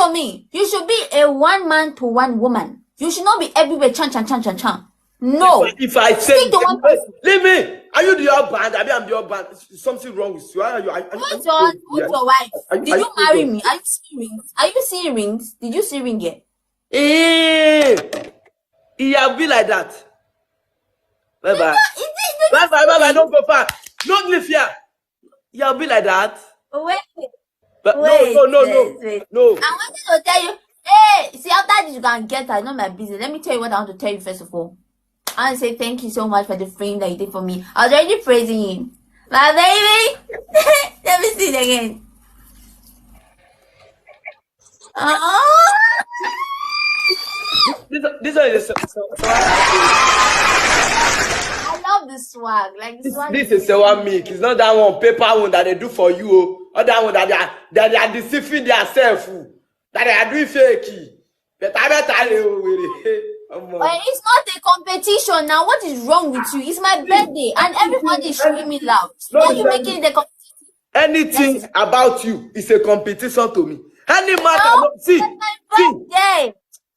for me. You should be a one man to one woman. You should not be everywhere chan. No. If I say stick to one person. Leave me. Are you the husband? I'm the husband. Something wrong with you. Who's your wife? Did you marry me? Are you seeing rings? Are you seeing rings? Did you see ring yet? I'll be like that. Bye bye. Bye. Don't go far. Don't live here. You'll be like that. Wait. But wait. No. I wanted to tell you. Hey, see, after this you can get her. Not my business. Let me tell you what I want to tell you first of all. I want to say thank you so much for the frame that you did for me. I was already praising you. My baby. Let me see it again. This one is I love the swag. Like the swag. This is one milk. It's not that one paper one that they do for you. Or that one that they are deceiving themselves. That they are doing fake. But it's not a competition now. What is wrong with you? It's my birthday and everybody is showing me love. Why are you making it a competition? Anything about you is a competition to me. Any matter. No, see,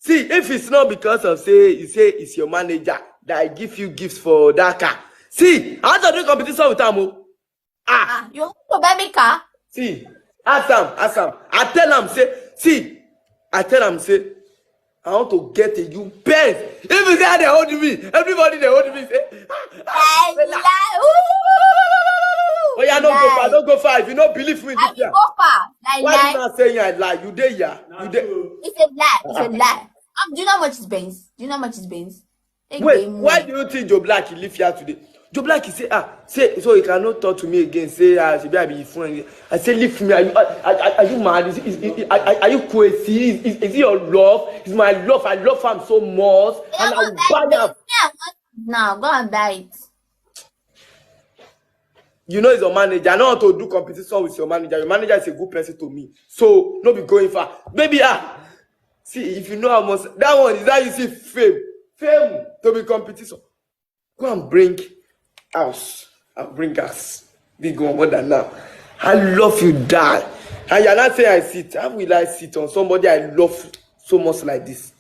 if it's not because of you say it's your manager that I give you gifts for that car. See, I want to do competition with him. You want to buy me car? See, ask him. I tell him, say, I want to get a new pen. If you say they hold me, everybody they hold me. Say, oh yeah, don't go far. If you don't believe me, I will go far. Why you not saying I lie? You there, yeah. It's a lie. Do you know how much it Benz? Wait, why do you think Joe Black live here today? Joe Black say so he cannot talk to me again. Say she be your friend. I say leave me. Are you mad? Are you crazy? Is it your love? It's my love. I love him so much, and I'll buy him. Now go and buy it. You know, he's your manager. I don't want to do competition with your manager. Your manager is a good person to me. So, no be going far. Maybe, see, if you know how much, that one is how you see fame. Fame to be competition. Go and bring us. And bring us. Big one more than now. I love you, die. And you're not saying I sit. How will I sit on somebody I love so much like this?